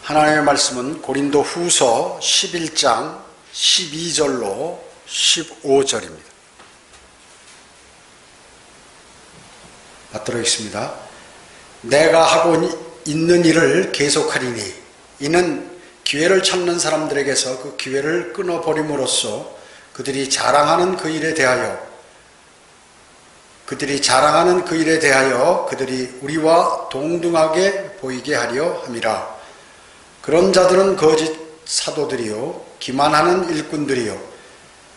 하나님의 말씀은 고린도 후서 11장 12절로 15절입니다. 받들어 있습니다. 내가 하고 있는 일을 계속하리니 이는 기회를 찾는 사람들에게서 그 기회를 끊어버림으로써 그들이 자랑하는 그 일에 대하여 그들이 우리와 동등하게 보이게 하려 함이라. 그런 자들은 거짓 사도들이요 기만하는 일꾼들이요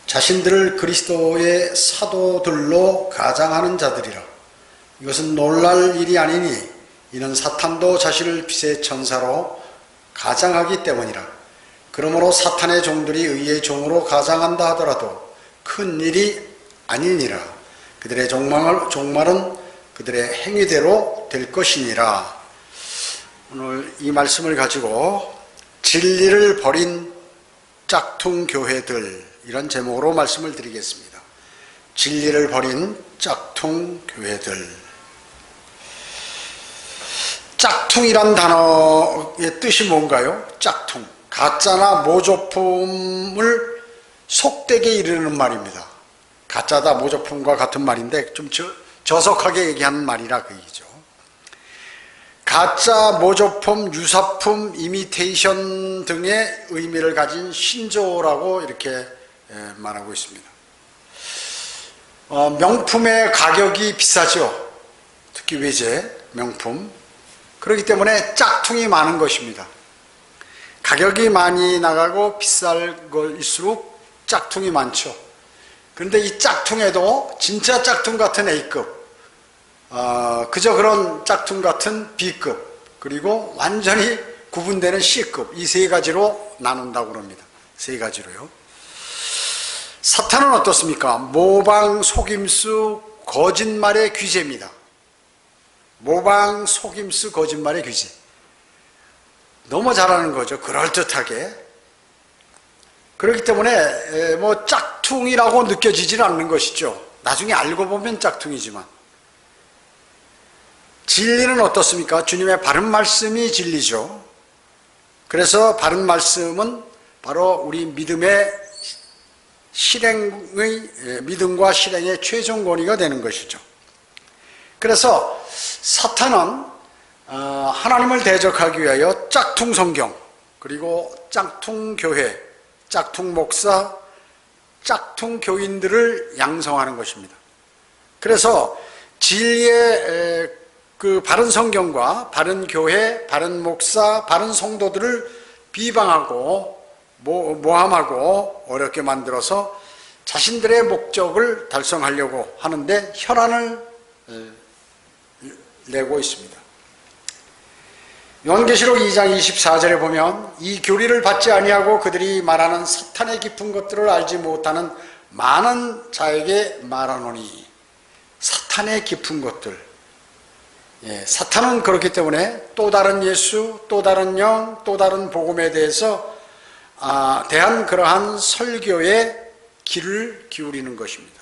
자신들을 그리스도의 사도들로 가장하는 자들이라. 이것은 놀랄 일이 아니니 이는 사탄도 자신을 빛의 천사로 가장하기 때문이라. 그러므로 사탄의 종들이 의의 종으로 가장한다 하더라도 큰 일이 아니니라. 그들의 종말은 그들의 행위대로 될 것이니라. 오늘 이 말씀을 가지고 진리를 버린 짝퉁 교회들, 이런 제목으로 말씀을 드리겠습니다. 진리를 버린 짝퉁 교회들. 짝퉁이란 단어의 뜻이 뭔가요? 짝퉁, 가짜나 모조품을 속되게 이르는 말입니다. 가짜다, 모조품과 같은 말인데 좀 저속하게 얘기하는 말이라 그 얘기죠. 가짜, 모조품, 유사품, 이미테이션 등의 의미를 가진 신조어라고 이렇게 말하고 있습니다. 명품의 가격이 비싸죠. 특히 외제, 명품. 그렇기 때문에 짝퉁이 많은 것입니다. 가격이 많이 나가고 비쌀 것일수록 짝퉁이 많죠. 그런데 이 짝퉁에도 진짜 짝퉁 같은 A급, 그저 그런 짝퉁 같은 B급, 그리고 완전히 구분되는 C급, 이 세 가지로 나눈다고 그럽니다. 세 가지로요. 사탄은 어떻습니까? 모방, 속임수, 거짓말의 귀재입니다. 모방, 속임수, 거짓말의 귀재. 너무 잘하는 거죠. 그럴듯하게. 그렇기 때문에 뭐 짝퉁이라고 느껴지지는 않는 것이죠. 나중에 알고 보면 짝퉁이지만. 진리는 어떻습니까? 주님의 바른 말씀이 진리죠. 그래서 바른 말씀은 바로 우리 믿음과 실행의 최종 권위가 되는 것이죠. 그래서 사탄은 하나님을 대적하기 위하여 짝퉁 성경, 그리고 짝퉁 교회, 짝퉁 목사, 짝퉁 교인들을 양성하는 것입니다. 그래서 진리의 그 바른 성경과 바른 교회, 바른 목사, 바른 성도들을 비방하고 모함하고 어렵게 만들어서 자신들의 목적을 달성하려고 하는데 혈안을 내고 있습니다. 요한계시록 2장 24절에 보면 이 교리를 받지 아니하고 그들이 말하는 사탄의 깊은 것들을 알지 못하는 많은 자에게 말하노니. 사탄의 깊은 것들. 사탄은 그렇기 때문에 또 다른 예수, 또 다른 영, 또 다른 복음에 대해서 대한 그러한 설교에 귀를 기울이는 것입니다.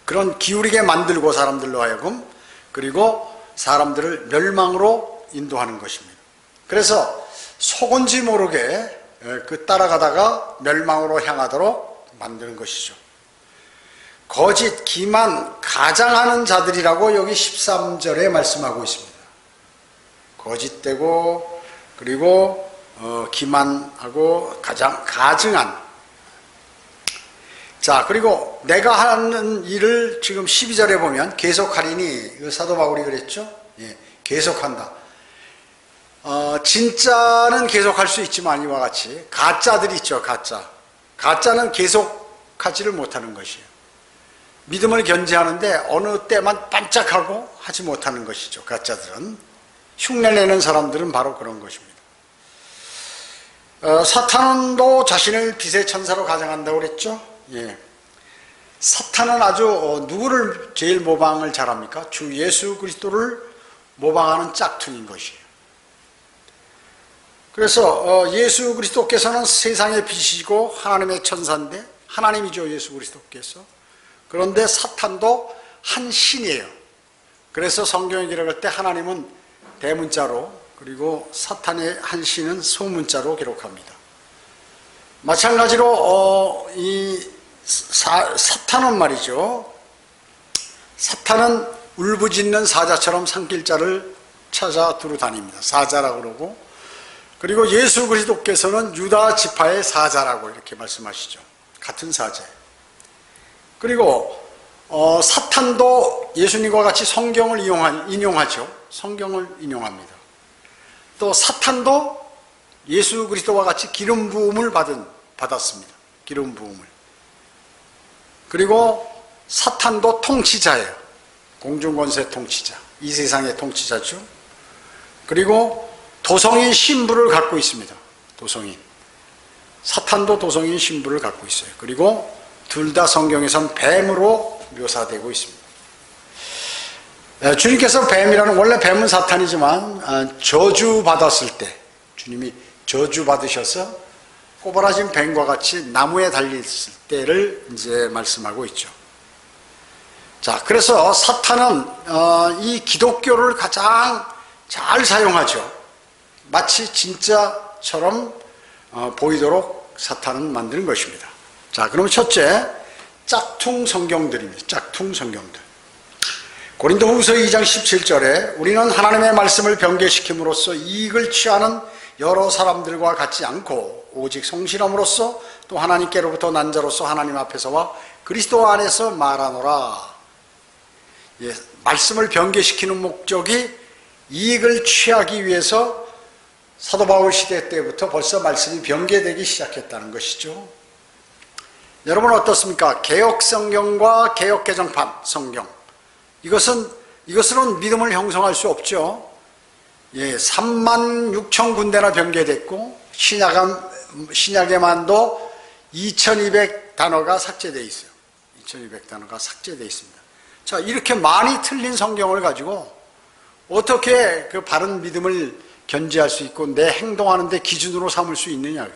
그런 기울이게 만들고 사람들로 하여금, 그리고 사람들을 멸망으로 인도하는 것입니다. 그래서 속은지 모르게 따라가다가 멸망으로 향하도록 만드는 것이죠. 거짓, 기만, 가장하는 자들이라고 여기 13절에 말씀하고 있습니다. 거짓되고, 그리고 기만하고 가증한. 자, 그리고 내가 하는 일을 지금 12절에 보면 계속하리니, 사도 바울이 그랬죠? 계속한다. 진짜는 계속할 수 있지만 이와 같이 가짜들이 있죠. 가짜는 계속하지를 못하는 것이에요. 믿음을 견지하는데 어느 때만 반짝하고 하지 못하는 것이죠. 가짜들은. 흉내내는 사람들은 바로 그런 것입니다. 사탄도 자신을 빛의 천사로 가장한다고 그랬죠. 사탄은 아주 누구를 제일 모방을 잘합니까? 주 예수 그리스도를 모방하는 짝퉁인 것이에요. 그래서 예수 그리스도께서는 세상의 빛이시고 하나님의 천사인데, 하나님이죠, 예수 그리스도께서. 그런데 사탄도 한 신이에요. 그래서 성경에 기록할 때 하나님은 대문자로 그리고 사탄의 한시는 소문자로 기록합니다. 마찬가지로 사탄은 말이죠. 사탄은 울부짖는 사자처럼 산길자를 찾아 두루 다닙니다. 사자라고 그러고, 그리고 예수 그리스도께서는 유다 지파의 사자라고 이렇게 말씀하시죠. 같은 사자. 그리고 사탄도 예수님과 같이 성경을 인용하죠. 성경을 인용합니다. 또 사탄도 예수 그리스도와 같이 기름 부음을 받았습니다. 기름 부음을. 그리고 사탄도 통치자예요. 공중권세 통치자. 이 세상의 통치자죠. 그리고 도성인 신부를 갖고 있습니다. 도성인. 사탄도 도성인 신부를 갖고 있어요. 그리고 둘 다 성경에선 뱀으로 묘사되고 있습니다. 주님께서 뱀이라는, 원래 뱀은 사탄이지만 저주 받았을 때, 주님이 저주 받으셔서 꼬부라진 뱀과 같이 나무에 달렸을 때를 이제 말씀하고 있죠. 자, 그래서 사탄은 이 기독교를 가장 잘 사용하죠. 마치 진짜처럼 보이도록 사탄은 만드는 것입니다. 자, 그럼 첫째, 짝퉁 성경들입니다. 짝퉁 성경들. 고린도후서 2장 17절에 우리는 하나님의 말씀을 변개시킴으로써 이익을 취하는 여러 사람들과 같지 않고 오직 성실함으로써 또 하나님께로부터 난 자로서 하나님 앞에서와 그리스도 안에서 말하노라. 예, 말씀을 변개시키는 목적이 이익을 취하기 위해서 사도 바울 시대 때부터 벌써 말씀이 변개되기 시작했다는 것이죠. 여러분 어떻습니까? 개역 성경과 개역 개정판 성경, 이것으로는 믿음을 형성할 수 없죠. 예, 36,000군데나 변개됐고 신약에만도 2,200 단어가 삭제되어 있어요. 2,200 단어가 삭제되어 있습니다. 자, 이렇게 많이 틀린 성경을 가지고 어떻게 그 바른 믿음을 견지할 수 있고 내 행동하는 데 기준으로 삼을 수 있느냐.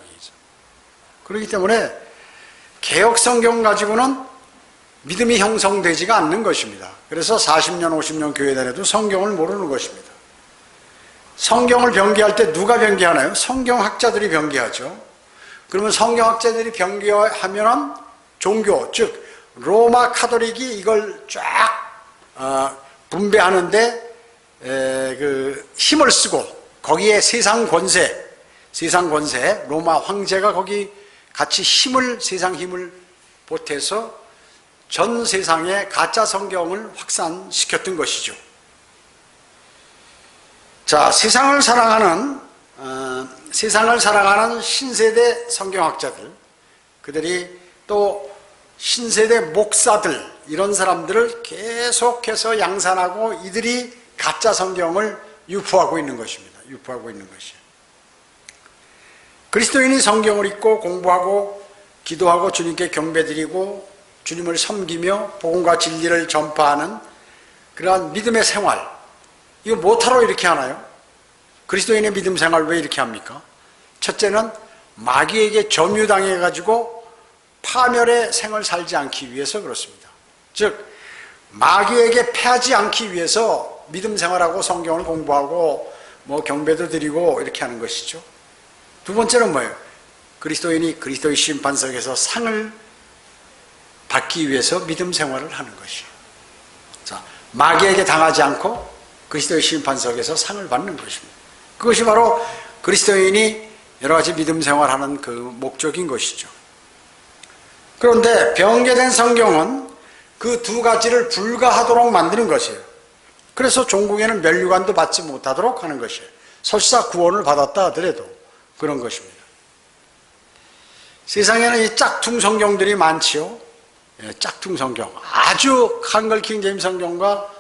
그렇기 때문에 개역 성경 가지고는 믿음이 형성되지가 않는 것입니다. 그래서 40년, 50년 교회 다녀도 성경을 모르는 것입니다. 성경을 변개할 때 누가 변개하나요? 성경학자들이 변개하죠. 그러면 성경학자들이 변개하면 종교, 즉 로마 카톨릭이 이걸 쫙 분배하는데 그 힘을 쓰고 거기에 세상 권세, 로마 황제가 거기 같이 세상 힘을 보태서 전 세상에 가짜 성경을 확산시켰던 것이죠. 자, 세상을 사랑하는 신세대 성경학자들, 그들이 또 신세대 목사들, 이런 사람들을 계속해서 양산하고 이들이 가짜 성경을 유포하고 있는 것입니다. 유포하고 있는 것이에요. 그리스도인이 성경을 읽고 공부하고 기도하고 주님께 경배드리고 주님을 섬기며 복음과 진리를 전파하는 그러한 믿음의 생활, 이거 뭐하러 이렇게 하나요? 그리스도인의 믿음 생활 왜 이렇게 합니까? 첫째는 마귀에게 점유당해가지고 파멸의 생을 살지 않기 위해서 그렇습니다. 즉 마귀에게 패하지 않기 위해서 믿음 생활하고 성경을 공부하고 경배도 드리고 이렇게 하는 것이죠. 두 번째는 뭐예요? 그리스도인이 그리스도의 심판석에서 상을 받기 위해서 믿음 생활을 하는 것이에요. 자, 마귀에게 당하지 않고 그리스도의 심판석에서 상을 받는 것입니다. 그것이 바로 그리스도인이 여러 가지 믿음 생활하는 그 목적인 것이죠. 그런데 변개된 성경은 그 두 가지를 불가하도록 만드는 것이에요. 그래서 종국에는 면류관도 받지 못하도록 하는 것이에요. 설사 구원을 받았다 하더라도 그런 것입니다. 세상에는 이 짝퉁 성경들이 많지요. 짝퉁 성경, 아주 한글 킹제임스 성경과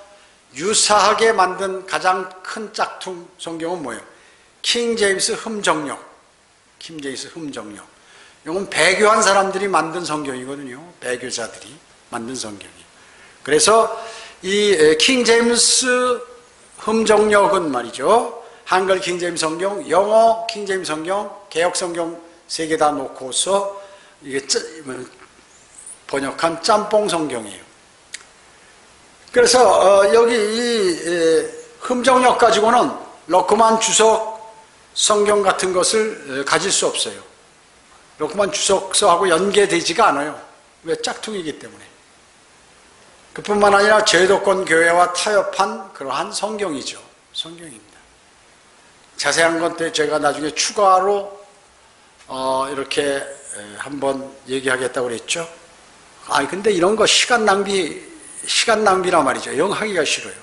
유사하게 만든 가장 큰 짝퉁 성경은 뭐예요? 킹제임스 흠정역. 킹제임스 흠정역. 이건 배교한 사람들이 만든 성경이거든요. 배교자들이 만든 성경이에요. 그래서 이 킹제임스 흠정역은 말이죠, 한글 킹제임스 성경, 영어 킹제임스 성경, 개역 성경 세 개 다 놓고서 이게 번역한 짬뽕 성경이에요. 그래서 여기 이 흠정역 가지고는 러크만 주석 성경 같은 것을 가질 수 없어요. 러크만 주석서하고 연계되지가 않아요. 왜? 짝퉁이기 때문에. 그뿐만 아니라 제도권 교회와 타협한 그러한 성경이죠. 성경입니다. 자세한 건 제가 나중에 추가로 이렇게 한번 얘기하겠다고 그랬죠. 근데 이런 거 시간 낭비란 말이죠. 영어 하기가 싫어요.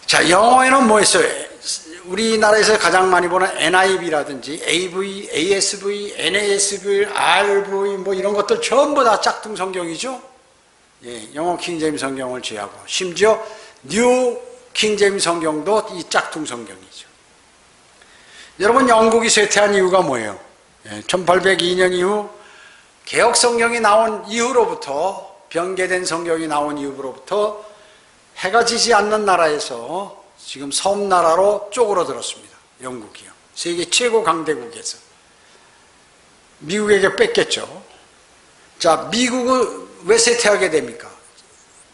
자, 영어에는 뭐 있어요? 우리나라에서 가장 많이 보는 NIV라든지 AV, ASV, NASV, RV 뭐 이런 것들 전부 다 짝퉁 성경이죠. 예, 영어 킹제임스 성경을 제외하고 심지어 뉴 킹제임스 성경도 이 짝퉁 성경이죠. 여러분, 영국이 쇠퇴한 이유가 뭐예요? 1802년 이후 개혁 성경이 나온 이후로부터, 변개된 성경이 나온 이후로부터 해가 지지 않는 나라에서 지금 섬나라로 쪼그러들었습니다. 영국이요. 세계 최고 강대국에서. 미국에게 뺏겼죠. 자, 미국은 왜 쇠퇴하게 됩니까?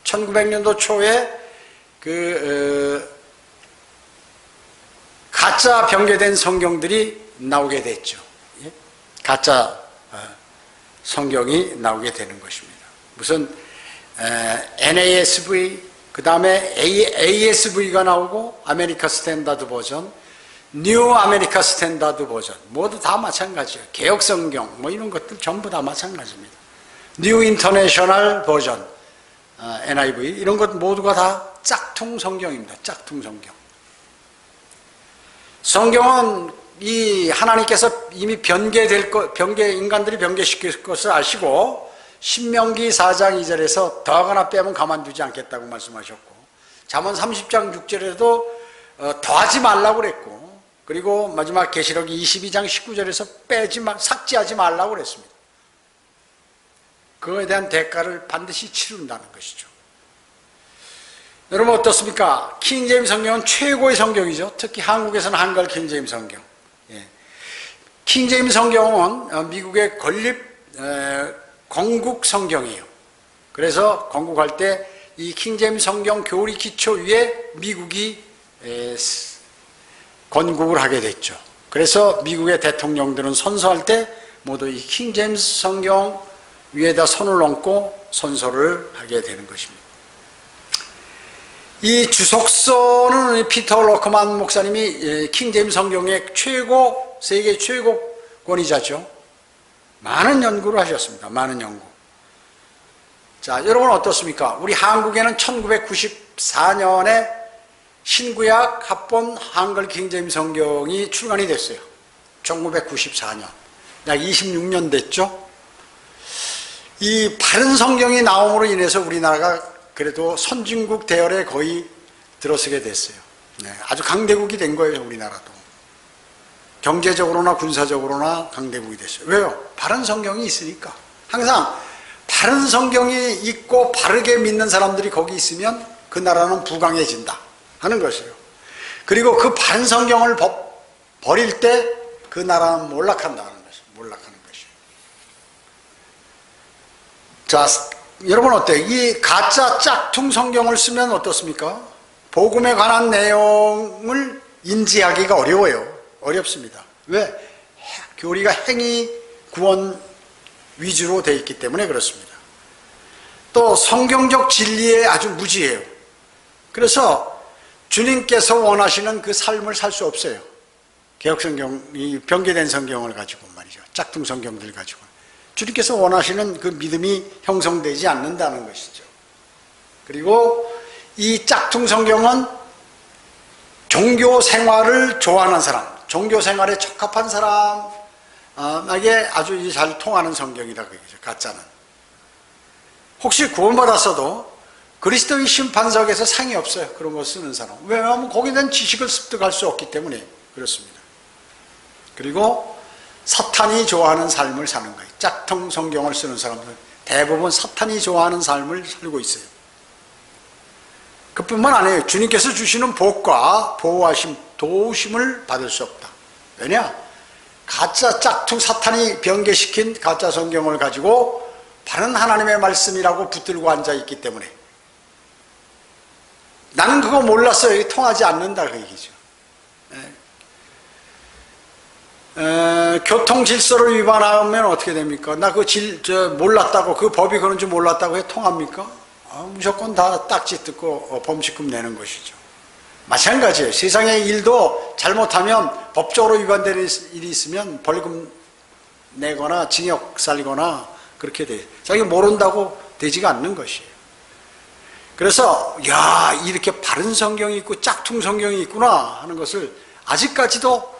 1900년도 초에 가짜 변개된 성경들이 나오게 됐죠. 예? 가짜 성경이 나오게 되는 것입니다. 무슨 NASV, 그 다음에 ASV가 나오고 아메리카 스탠다드 버전, 뉴 아메리카 스탠다드 버전 모두 다 마찬가지예요. 개혁 성경 뭐 이런 것들 전부 다 마찬가지입니다. 뉴 인터내셔널 버전, NIV 이런 것 모두가 다 짝퉁 성경입니다. 짝퉁 성경. 성경은 이 하나님께서 이미 인간들이 변개시킬 것을 아시고 신명기 4장 2절에서 더하거나 빼면 가만두지 않겠다고 말씀하셨고, 잠언 30장 6절에도 더하지 말라고 그랬고, 그리고 마지막 계시록 22장 19절에서 삭제하지 말라고 그랬습니다. 그거에 대한 대가를 반드시 치른다는 것이죠. 여러분 어떻습니까? 킹제임스 성경은 최고의 성경이죠. 특히 한국에서는 한글 킹제임스 성경. 예. 킹제임스 성경은 미국의 건립 건국 성경이에요. 그래서 건국할 때 이 킹제임스 성경 교리 기초 위에 미국이 건국을 하게 됐죠. 그래서 미국의 대통령들은 선서할 때 모두 이 킹제임스 성경 위에다 손을 얹고 선서를 하게 되는 것입니다. 이 주석서는 피터 러크만 목사님이 킹제임스 성경의 세계 최고 권위자죠. 많은 연구를 하셨습니다. 많은 연구. 자, 여러분 어떻습니까? 우리 한국에는 1994년에 신구약 합본 한글 킹제임스 성경이 출간이 됐어요. 1994년. 약 26년 됐죠? 이 바른 성경이 나옴으로 인해서 우리나라가 그래도 선진국 대열에 거의 들어서게 됐어요. 네, 아주 강대국이 된 거예요, 우리나라도. 경제적으로나 군사적으로나 강대국이 됐어요. 왜요? 바른 성경이 있으니까. 항상 바른 성경이 있고 바르게 믿는 사람들이 거기 있으면 그 나라는 부강해진다 하는 것이에요. 그리고 그 바른 성경을 버릴 때 그 나라는 몰락한다는 것이에요. 몰락하는 것이에요. 자, 여러분 어때요? 이 가짜 짝퉁 성경을 쓰면 어떻습니까? 복음에 관한 내용을 인지하기가 어려워요. 어렵습니다. 왜? 교리가 행위 구원 위주로 되어 있기 때문에 그렇습니다. 또 성경적 진리에 아주 무지해요. 그래서 주님께서 원하시는 그 삶을 살 수 없어요. 개혁성경이 변개된 성경을 가지고 말이죠. 짝퉁 성경들 가지고. 주님께서 원하시는 그 믿음이 형성되지 않는다는 것이죠. 그리고 이 짝퉁 성경은 종교 생활을 좋아하는 사람, 종교 생활에 적합한 사람에게 아주 잘 통하는 성경이다 그거죠. 가짜는. 혹시 구원받았어도 그리스도의 심판석에서 상이 없어요. 그런 거 쓰는 사람. 왜냐하면 거기에 대한 지식을 습득할 수 없기 때문에 그렇습니다. 그리고 사탄이 좋아하는 삶을 사는 거예요. 짝퉁 성경을 쓰는 사람들은 대부분 사탄이 좋아하는 삶을 살고 있어요. 그뿐만 아니에요. 주님께서 주시는 복과 보호하심, 도우심을 받을 수 없다. 왜냐? 가짜 짝퉁 사탄이 변개시킨 가짜 성경을 가지고 바른 하나님의 말씀이라고 붙들고 앉아있기 때문에 나는 그거 몰랐어요. 이게 통하지 않는다 그 얘기죠. 교통 질서를 위반하면 어떻게 됩니까? 나 몰랐다고, 그 법이 그런 줄 몰랐다고 해 통합니까? 무조건 다 딱지 뜯고 범칙금 내는 것이죠. 마찬가지예요. 세상의 일도 잘못하면 법적으로 위반되는 일이 있으면 벌금 내거나 징역 살거나 그렇게 돼요. 자기가 모른다고 되지가 않는 것이에요. 그래서 야, 이렇게 바른 성경이 있고 짝퉁 성경이 있구나 하는 것을 아직까지도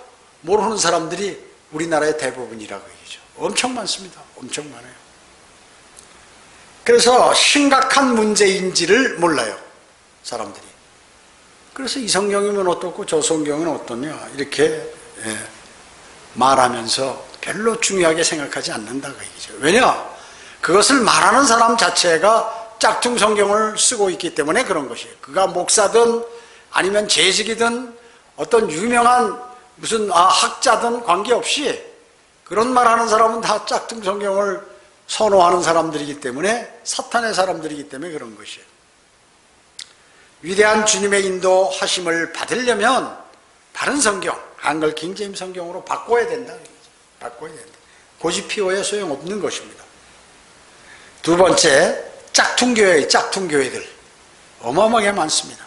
모르는 사람들이 우리나라의 대부분이라고 얘기죠. 엄청 많습니다. 엄청 많아요. 그래서 심각한 문제인지를 몰라요, 사람들이. 그래서 이 성경이면 어떻고 저 성경은 어떠냐 이렇게 말하면서 별로 중요하게 생각하지 않는다 그 얘기죠. 왜냐? 그것을 말하는 사람 자체가 짝퉁 성경을 쓰고 있기 때문에 그런 것이에요. 그가 목사든 아니면 재직이든 어떤 유명한 무슨 학자든 관계없이 그런 말하는 사람은 다 짝퉁 성경을 선호하는 사람들이기 때문에, 사탄의 사람들이기 때문에 그런 것이에요. 위대한 주님의 인도하심을 받으려면 바른 성경, 한글 킹제임스 성경으로 바꿔야 된다. 바꿔야 된다. 고집피워야 소용없는 것입니다. 두 번째, 짝퉁교회들 어마어마하게 많습니다.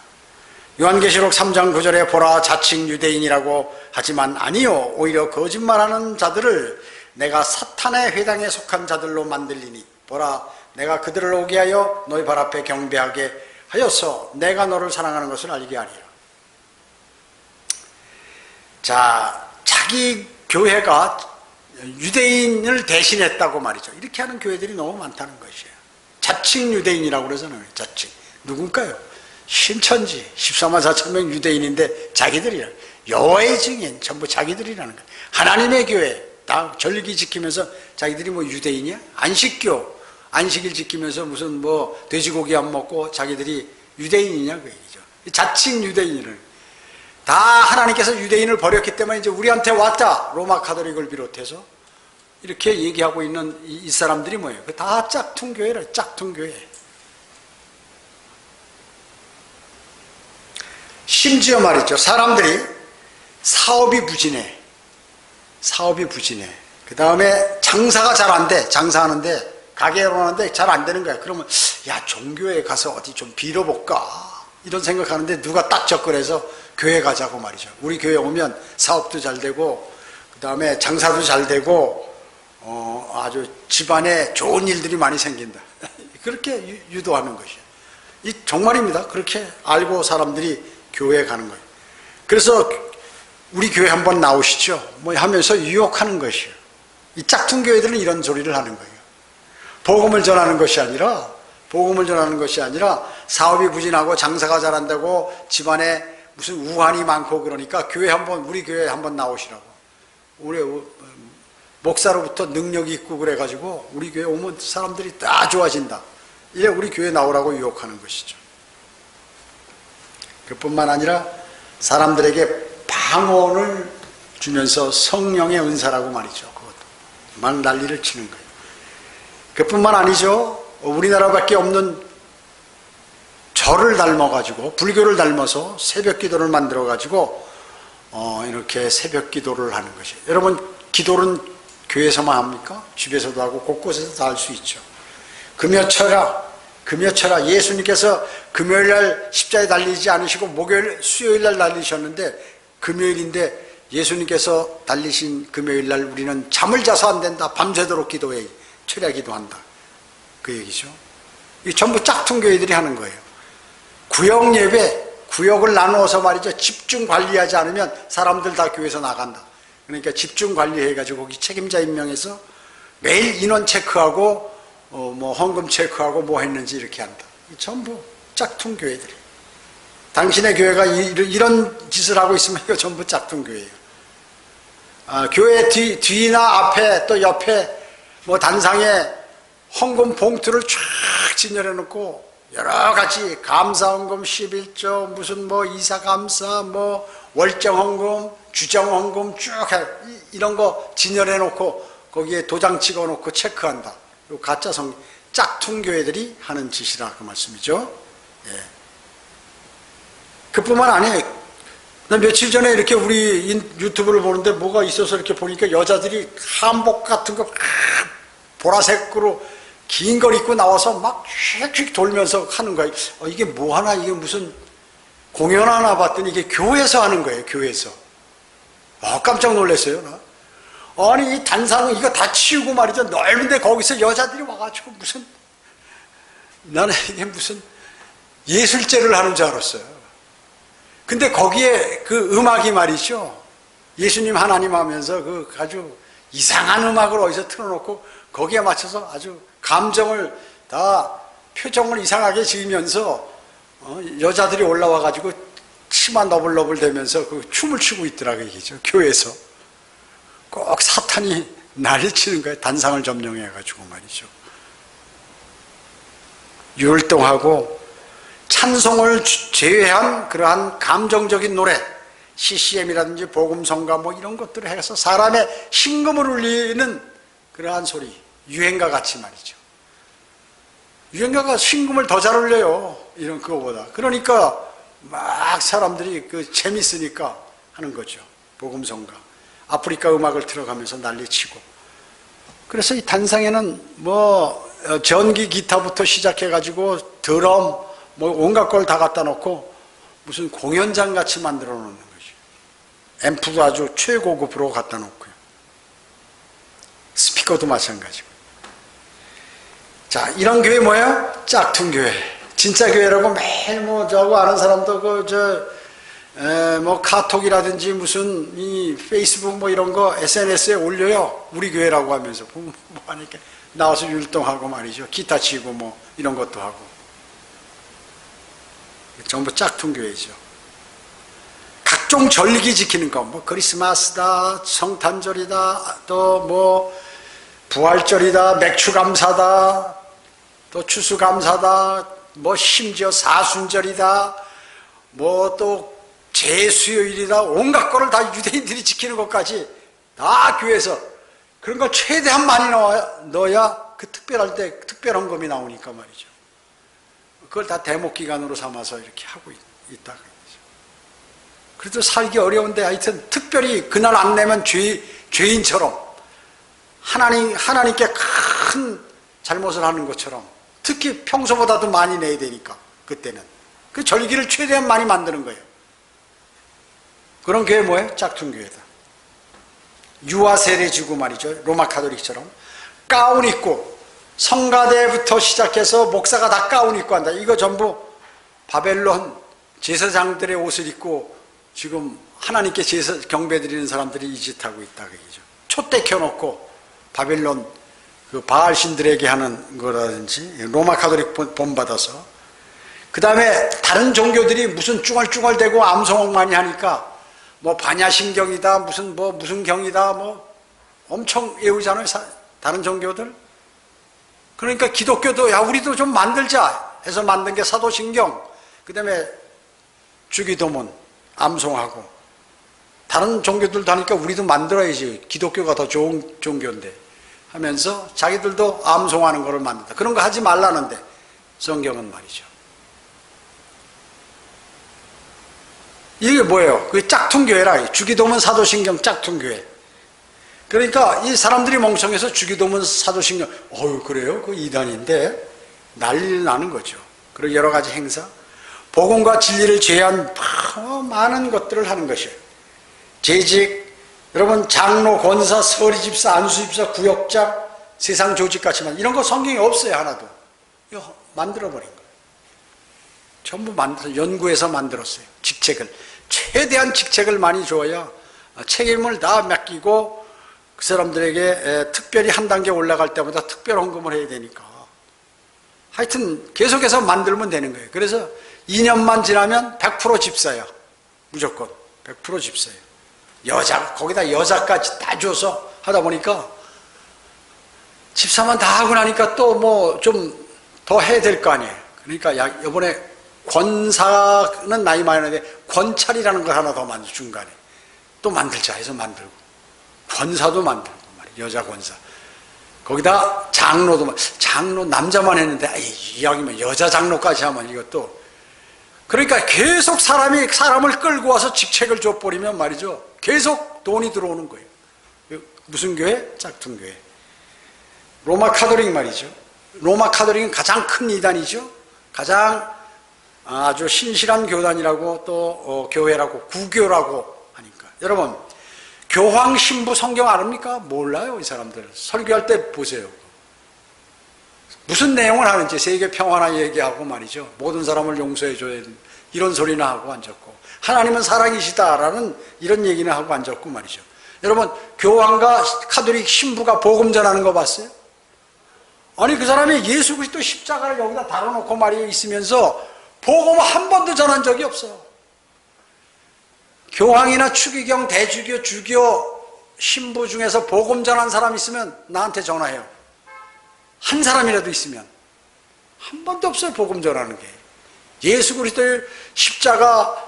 요한계시록 3장 9절에 보라 자칭 유대인이라고 하지만 아니요, 오히려 거짓말하는 자들을 내가 사탄의 회당에 속한 자들로 만들리니 보라 내가 그들을 오게 하여 너희 발 앞에 경배하게 하여서 내가 너를 사랑하는 것을 알게 하리라. 자, 자기 교회가 유대인을 대신했다고 말이죠. 이렇게 하는 교회들이 너무 많다는 것이에요. 자칭 유대인이라고 그러잖아요. 자칭. 누군가요? 신천지 14만 4천 명 유대인인데 자기들이라. 여호와의 증인 전부 자기들이라는 거예요. 하나님의 교회 다 절기 지키면서 자기들이 뭐 유대인이야? 안식일 지키면서 무슨 뭐 돼지고기 안 먹고 자기들이 유대인이냐 그 얘기죠. 자칭 유대인을 다 하나님께서 유대인을 버렸기 때문에 이제 우리한테 왔다. 로마 가톨릭을 비롯해서 이렇게 얘기하고 있는 이 사람들이 뭐예요? 다 짝퉁 교회라. 짝퉁 교회. 심지어 말이죠. 사람들이 사업이 부진해. 그 다음에 장사가 잘 안 돼. 장사하는데 가게 열어놨는데 잘 안 되는 거야. 그러면 야, 종교에 가서 어디 좀 빌어볼까 이런 생각하는데 누가 딱 접근해서 교회 가자고 말이죠. 우리 교회 오면 사업도 잘 되고 그 다음에 장사도 잘 되고 아주 집안에 좋은 일들이 많이 생긴다. 그렇게 유도하는 것이에요. 이 정말입니다. 그렇게 알고 사람들이 교회에 가는 거예요. 그래서 우리 교회 한번 나오시죠 뭐 하면서 유혹하는 것이에요. 이 짝퉁 교회들은 이런 소리를 하는 거예요. 복음을 전하는 것이 아니라 사업이 부진하고 장사가 잘 안 되고 집안에 무슨 우환이 많고 그러니까 우리 교회 한번 나오시라고. 우리 목사로부터 능력이 있고 그래가지고 우리 교회 오면 사람들이 다 좋아진다. 이래 우리 교회 나오라고 유혹하는 것이죠. 그뿐만 아니라 사람들에게 방언을 주면서 성령의 은사라고 말이죠. 그것도 막 난리를 치는 거예요. 그뿐만 아니죠. 우리나라밖에 없는 절을 닮아가지고 불교를 닮아서 새벽 기도를 만들어가지고 이렇게 새벽 기도를 하는 것이에요. 여러분 기도는 교회에서만 합니까? 집에서도 하고 곳곳에서 다 할 수 있죠. 금요철야 예수님께서 금요일날 십자가에 달리지 않으시고 수요일날 달리셨는데 금요일인데 예수님께서 달리신 금요일날 우리는 잠을 자서 안 된다. 밤새도록 기도해. 철야 기도한다. 그 얘기죠. 이 전부 짝퉁 교회들이 하는 거예요. 구역 예배, 구역을 나누어서 말이죠. 집중 관리하지 않으면 사람들 다 교회에서 나간다. 그러니까 집중 관리해가지고 거기 책임자 임명해서 매일 인원 체크하고 뭐 헌금 체크하고 뭐 했는지 이렇게 한다. 전부 짝퉁 교회들이. 당신의 교회가 이런 짓을 하고 있으면 이거 전부 짝퉁 교회예요. 교회 뒤나 앞에 또 옆에 뭐 단상에 헌금 봉투를 쫙 진열해 놓고 여러 가지 감사헌금 11조 무슨 뭐 이사감사 뭐 월정헌금 주정헌금 쭉 이런 거 진열해 놓고 거기에 도장 찍어 놓고 체크한다. 요 가짜 짝퉁 교회들이 하는 짓이라 그 말씀이죠. 예. 그뿐만 아니에요. 나 며칠 전에 이렇게 우리 유튜브를 보는데 뭐가 있어서 이렇게 보니까 여자들이 한복 같은 거 보라색으로 긴 걸 입고 나와서 막 휙휙 돌면서 하는 거예요. 이게 뭐 하나, 이게 무슨 공연 하나 봤더니 이게 교회에서 하는 거예요, 교회에서. 깜짝 놀랐어요, 나. 아니, 이 단상은 이거 다 치우고 말이죠. 넓은데 거기서 여자들이 와가지고 나는 이게 무슨 예술제를 하는 줄 알았어요. 근데 거기에 그 음악이 말이죠. 예수님 하나님 하면서 그 아주 이상한 음악을 어디서 틀어놓고 거기에 맞춰서 아주 감정을 다 표정을 이상하게 지으면서 여자들이 올라와가지고 치마 너블너블 대면서 그 춤을 추고 있더라고요, 이게죠. 교회에서. 꼭 사탄이 난리 치는 거예요. 단상을 점령해가지고 말이죠. 율동하고 찬송을 제외한 그러한 감정적인 노래, CCM이라든지 복음성가 뭐 이런 것들을 해서 사람의 심금을 울리는 그러한 소리, 유행가 같이 말이죠. 유행가가 심금을 더 잘 울려요, 이런 그거보다. 그러니까 막 사람들이 그 재밌으니까 하는 거죠. 복음성가, 아프리카 음악을 틀어가면서 난리치고. 그래서 이 단상에는 뭐 전기 기타부터 시작해가지고 드럼 뭐 온갖 걸 다 갖다 놓고 무슨 공연장 같이 만들어 놓는 거죠. 앰프도 아주 최고급으로 갖다 놓고요. 스피커도 마찬가지고. 자, 이런 교회 뭐예요? 짝퉁 교회. 진짜 교회라고 매일 뭐 저하고 아는 사람도 뭐 카톡이라든지 무슨 이 페이스북 뭐 이런 거 SNS에 올려요. 우리 교회라고 하면서 뭐 하니까 나와서 율동하고 말이죠. 기타 치고 뭐 이런 것도 하고. 전부 짝퉁 교회죠. 각종 절기 지키는 거, 뭐 크리스마스다, 성탄절이다, 또 뭐 부활절이다, 맥추감사다, 또 추수감사다, 뭐 심지어 사순절이다, 뭐 또 제수요일이다, 온갖 거를 다 유대인들이 지키는 것까지 다 교회에서 그런 걸 최대한 많이 넣어야 그 특별할 때 특별 헌금이 나오니까 말이죠. 그걸 다 대목 기간으로 삼아서 이렇게 하고 있다. 그래도 살기 어려운데 하여튼 특별히 그날 안 내면 죄인처럼 하나님께 큰 잘못을 하는 것처럼 특히 평소보다도 많이 내야 되니까 그때는 그 절기를 최대한 많이 만드는 거예요. 그런 교회 뭐예요? 짝퉁 교회다. 유아 세례 지고 말이죠. 로마 카톨릭처럼 가운 입고 성가대부터 시작해서 목사가 다 가운 입고 한다. 이거 전부 바벨론 제사장들의 옷을 입고 지금 하나님께 제사 경배 드리는 사람들이 이 짓 하고 있다. 그죠? 촛대 켜놓고 바벨론 그 바알 신들에게 하는 거라든지 로마 카톨릭 본받아서 그 다음에 다른 종교들이 무슨 쭈글쭈글대고 암송을 많이 하니까 뭐 반야신경이다 무슨 경이다 뭐 엄청 외우잖아요. 다른 종교들. 그러니까 기독교도 야 우리도 좀 만들자 해서 만든 게 사도신경, 그 다음에 주기도문 암송하고. 다른 종교들도 하니까 우리도 만들어야지, 기독교가 더 좋은 종교인데 하면서 자기들도 암송하는 거를 만든다. 그런 거 하지 말라는데 성경은 말이죠. 이게 뭐예요? 그게 짝퉁교회라. 주기도문 사도신경 짝퉁교회. 그러니까 이 사람들이 멍청해서 주기도문 사도신경 그래요? 그 이단인데 난리를 나는 거죠. 그리고 여러 가지 행사, 복음과 진리를 제한 많은 것들을 하는 것이에요. 재직, 여러분 장로, 권사, 서리집사, 안수집사, 구역장, 세상 조직같이만 이런 거 성경에 없어요. 하나도. 이거 만들어버린 거예요. 전부 연구해서 만들었어요. 직책을. 최대한 직책을 많이 줘야 책임을 다 맡기고 그 사람들에게 특별히 한 단계 올라갈 때마다 특별 헌금을 해야 되니까 하여튼 계속해서 만들면 되는 거예요. 그래서 2년만 지나면 100% 집사야. 무조건 100% 집사예요. 거기다 여자까지 다 줘서 하다 보니까 집사만 다 하고 나니까 또 뭐 좀 더 해야 될 거 아니에요. 그러니까 이번에 권사는 나이 많이 나는데 권찰이라는 걸 하나 더 만들고 중간에 또 만들자 해서 만들고 권사도 만들고 말이에요. 여자 권사. 거기다 장로 남자만 했는데 이왕이면 여자 장로까지 하면 이것도 그러니까 계속 사람을 끌고 와서 직책을 줘버리면 말이죠. 계속 돈이 들어오는 거예요. 무슨 교회? 짝퉁교회. 로마 카톨릭 말이죠. 로마 카톨릭은 가장 큰 이단이죠. 가장 아주 신실한 교단이라고 또 교회라고 구교라고 하니까. 여러분, 교황 신부 성경 아닙니까? 몰라요, 이 사람들. 설교할 때 보세요. 무슨 내용을 하는지 세계 평화나 얘기하고 말이죠. 모든 사람을 용서해줘야 된다. 이런 소리나 하고 앉았고, 하나님은 사랑이시다라는 이런 얘기나 하고 앉았고 말이죠. 여러분, 교황과 카톨릭 신부가 복음 전하는 거 봤어요? 아니, 그 사람이 예수 그리스도 십자가를 여기다 달아놓고 말이에요 있으면서 복음 한 번도 전한 적이 없어. 교황이나 추기경, 대주교, 주교 신부 중에서 복음 전한 사람 있으면 나한테 전화해요. 한 사람이라도 있으면. 한 번도 없어요, 복음 전하는 게. 예수 그리스도의 십자가,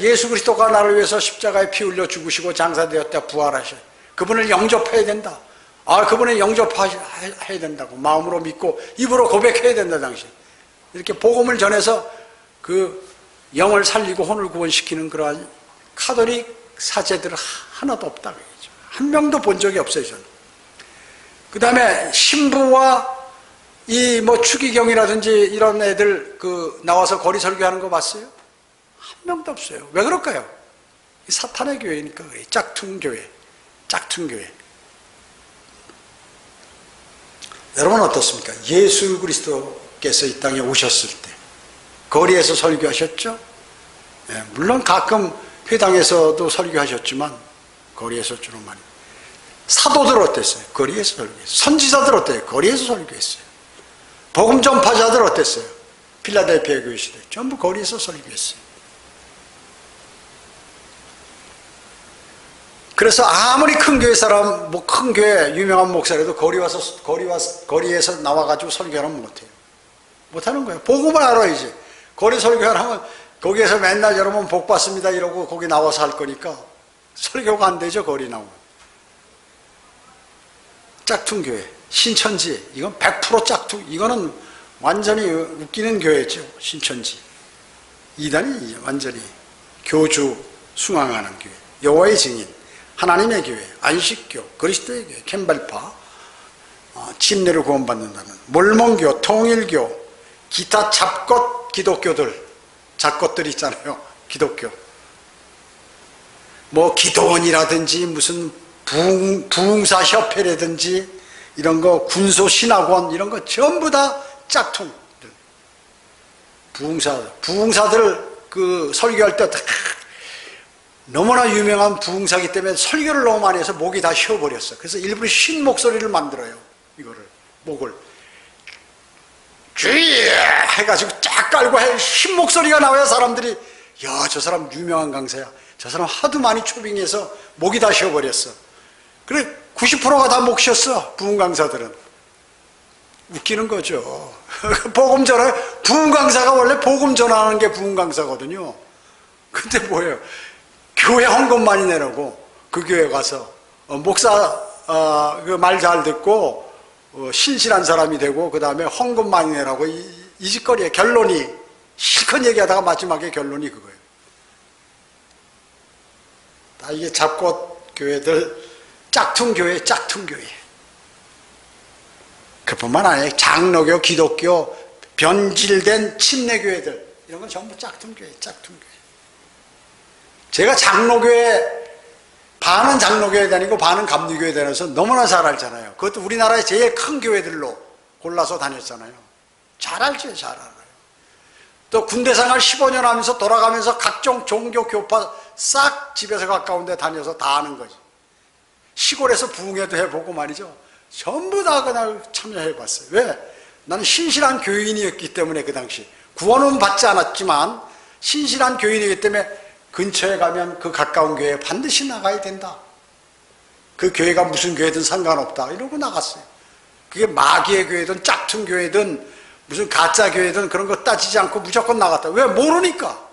예수 그리스도가 나를 위해서 십자가에 피 흘려 죽으시고 장사되었다 부활하셔. 그분을 영접해야 된다. 그분을 영접해야 된다고 마음으로 믿고 입으로 고백해야 된다, 당신. 이렇게 복음을 전해서 그 영을 살리고 혼을 구원시키는 그러한 카톨릭 사제들 하나도 없다, 그러죠. 한 명도 본 적이 없어요, 저는. 그 다음에 신부와 이 추기경이라든지 이런 애들 나와서 거리 설교하는 거 봤어요? 한 명도 없어요. 왜 그럴까요? 사탄의 교회니까 그래요. 짝퉁교회. 짝퉁교회. 여러분 어떻습니까? 예수 그리스도께서 이 땅에 오셨을 때 거리에서 설교하셨죠? 네, 물론 가끔 회당에서도 설교하셨지만 거리에서 주로 많이. 사도들 어땠어요? 거리에서 설교했어요. 선지자들 어때요? 거리에서 설교했어요. 복음 전파자들 어땠어요? 필라델피아 교회 시대 전부 거리에서 설교했어요. 그래서 아무리 큰 교회 사람, 큰 교회 유명한 목사라도 거리에서 나와가지고 설교하면 못해요. 못하는 거예요. 복음을 알아야지. 거리 설교하면 거기에서 맨날 여러분 복 받습니다 이러고 거기 나와서 할 거니까 설교가 안 되죠, 거리 나오면. 짝퉁교회, 신천지, 이건 100% 짝퉁, 이거는 완전히 웃기는 교회죠, 신천지. 이단이 완전히 교주 숭앙하는 교회, 여호와의 증인, 하나님의 교회, 안식교, 그리스도의 교회, 캠벨파, 침례를 구원받는다는 몰몬교, 통일교, 기타 잡것 기독교들, 잡것들 있잖아요, 기독교. 기도원이라든지 무슨 부흥사협회라든지 이런 거, 군소신학원 이런 거 전부 다 짝퉁. 부흥사들 설교할 때 너무나 유명한 부흥사기 때문에 설교를 너무 많이 해서 목이 다 쉬어버렸어. 그래서 일부러 쉰 목소리를 만들어요. 목을 주의 해가지고 쫙 깔고 쉰 목소리가 나와야 사람들이 저 사람 유명한 강사야. 저 사람 하도 많이 초빙해서 목이 다 쉬어버렸어. 그래 90%가 다 목 쉬었어. 부흥 강사들은. 웃기는 거죠. 복음 전화, 부흥 강사가 원래 복음 전하는 게 부흥 강사거든요. 근데 뭐예요? 교회 헌금 많이 내라고 그 교회 가서 목사 말 잘 듣고 신실한 사람이 되고 그 다음에 헌금 많이 내라고 이 짓거리에 결론이 실컷 얘기하다가 마지막에 결론이 그거예요. 다 이게 잡꽃 교회들 짝퉁교회, 짝퉁교회. 그뿐만 아니라 장로교, 기독교, 변질된 침례교회들 이런 건 전부 짝퉁교회, 짝퉁교회. 제가 장로교회, 반은 장로교회 다니고 반은 감리교회 다녀서 너무나 잘 알잖아요. 그것도 우리나라의 제일 큰 교회들로 골라서 다녔잖아요. 잘 알죠, 잘 알아요. 또 군대 생활 15년 하면서 돌아가면서 각종 종교 교파 싹 집에서 가까운 데 다녀서 다 아는 거지. 시골에서 부흥회도 해보고 말이죠. 전부 다 그날 참여해봤어요. 왜? 나는 신실한 교인이었기 때문에 그 당시 구원은 받지 않았지만 신실한 교인이기 때문에 근처에 가면 그 가까운 교회에 반드시 나가야 된다. 그 교회가 무슨 교회든 상관없다. 이러고 나갔어요. 그게 마귀의 교회든 짝퉁 교회든 무슨 가짜 교회든 그런 거 따지지 않고 무조건 나갔다. 왜? 모르니까.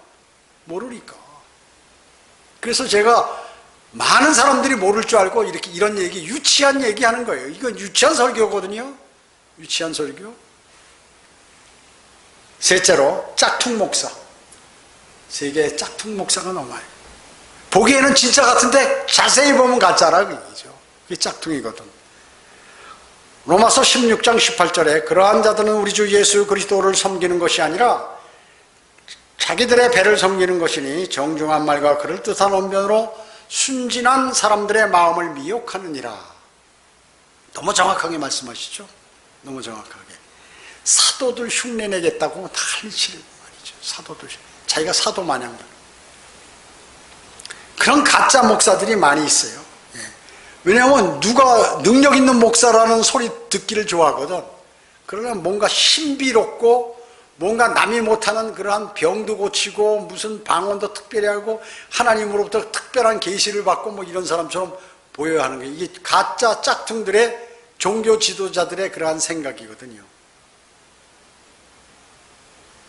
그래서 제가 많은 사람들이 모를 줄 알고 이런 얘기, 유치한 얘기 하는 거예요. 이건 유치한 설교거든요. 유치한 설교. 셋째로 짝퉁 목사. 세계 짝퉁 목사가 너무 많아요. 보기에는 진짜 같은데 자세히 보면 가짜라 그 얘기죠. 그게 짝퉁이거든. 로마서 16장 18절에 그러한 자들은 우리 주 예수 그리스도를 섬기는 것이 아니라 자기들의 배를 섬기는 것이니 정중한 말과 그럴듯한 언변으로 순진한 사람들의 마음을 미혹하느니라. 너무 정확하게 말씀하시죠. 너무 정확하게. 사도들 흉내내겠다고 난리치는 말이죠. 사도들 자기가 사도 마냥 그런 가짜 목사들이 많이 있어요. 왜냐하면 누가 능력 있는 목사라는 소리 듣기를 좋아하거든. 그러나 뭔가 신비롭고 뭔가 남이 못하는 그러한 병도 고치고 무슨 방언도 특별히 하고 하나님으로부터 특별한 계시를 받고 뭐 이런 사람처럼 보여야 하는 거예요. 이게 가짜 짝퉁들의 종교 지도자들의 그러한 생각이거든요.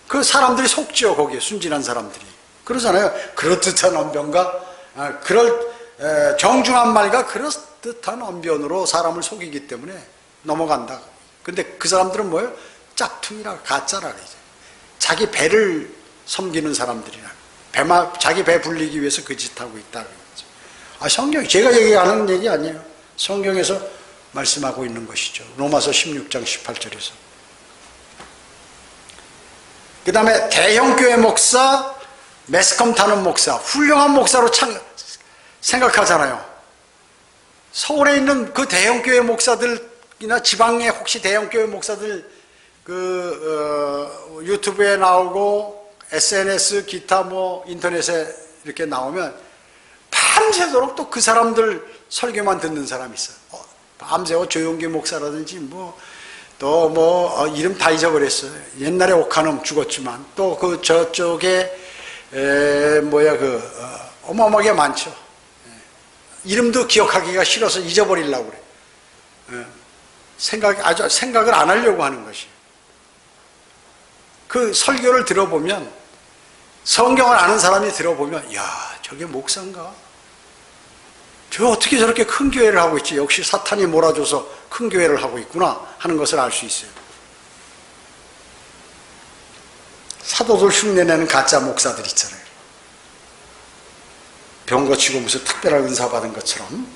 그 사람들이 속지요. 거기에 순진한 사람들이 그러잖아요. 그럴듯한 언변과 정중한 말과 그럴듯한 언변으로 사람을 속이기 때문에 넘어간다. 근데 그 사람들은 뭐예요? 짝퉁이라 가짜라 그러죠. 자기 배를 섬기는 사람들이라. 자기 배 불리기 위해서 그 짓 하고 있다 그러죠. 성경 제가 얘기하는 얘기 아니에요. 성경에서 말씀하고 있는 것이죠. 로마서 16장 18절에서. 그 다음에 대형교회 목사, 매스컴 타는 목사, 훌륭한 목사로 생각하잖아요. 서울에 있는 그 대형교회 목사들이나 지방에 혹시 대형교회 목사들 유튜브에 나오고 SNS 기타 뭐 인터넷에 이렇게 나오면 밤새도록 또 그 사람들 설교만 듣는 사람이 있어요. 밤새워 조용기 목사라든지 이름 다 잊어버렸어요. 옛날에 옥한음 죽었지만 또 그 저쪽에 어마어마하게 많죠. 이름도 기억하기가 싫어서 잊어버리려고 그래. 생각을 안 하려고 하는 것이. 그 설교를 들어보면, 성경을 아는 사람이 들어보면, 야, 저게 목사인가? 저 어떻게 저렇게 큰 교회를 하고 있지? 역시 사탄이 몰아줘서 큰 교회를 하고 있구나 하는 것을 알 수 있어요. 사도들 흉내내는 가짜 목사들 있잖아요. 병 고치고 무슨 특별한 은사 받은 것처럼.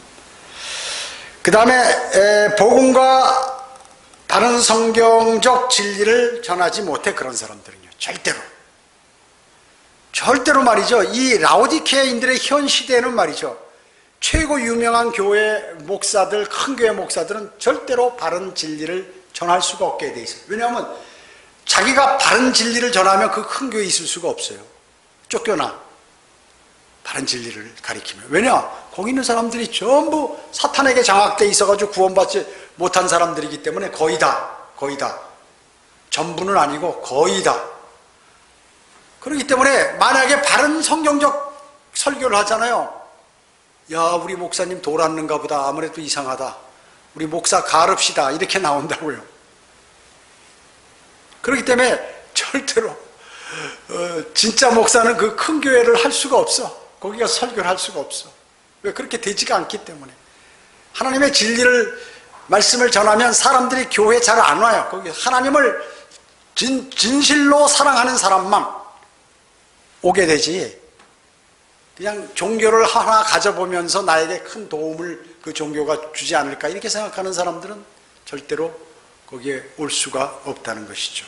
그 다음에 복음과 다른 성경적 진리를 전하지 못해. 그런 사람들은요, 절대로 말이죠. 이 라오디케아인들의 현 시대에는 말이죠, 최고 유명한 교회 목사들, 큰 교회 목사들은 절대로 바른 진리를 전할 수가 없게 돼 있어요. 왜냐하면 자기가 바른 진리를 전하면 그 큰 교회에 있을 수가 없어요. 쫓겨나. 바른 진리를 가리키면. 왜냐? 거기 있는 사람들이 전부 사탄에게 장악되어 있어가지고 구원받지 못한 사람들이기 때문에 거의 다. 전부는 아니고 거의 다. 그렇기 때문에 만약에 바른 성경적 설교를 하잖아요. 야, 우리 목사님 돌았는가 보다. 아무래도 이상하다. 우리 목사 가릅시다. 이렇게 나온다고요. 그렇기 때문에 절대로 진짜 목사는 그 큰 교회를 할 수가 없어. 거기 가서 설교를 할 수가 없어. 왜? 그렇게 되지가 않기 때문에. 하나님의 진리를 말씀을 전하면 사람들이 교회 잘 안 와요. 거기 하나님을 진실로 사랑하는 사람만 오게 되지. 그냥 종교를 하나 가져보면서 나에게 큰 도움을 그 종교가 주지 않을까 이렇게 생각하는 사람들은 절대로 거기에 올 수가 없다는 것이죠.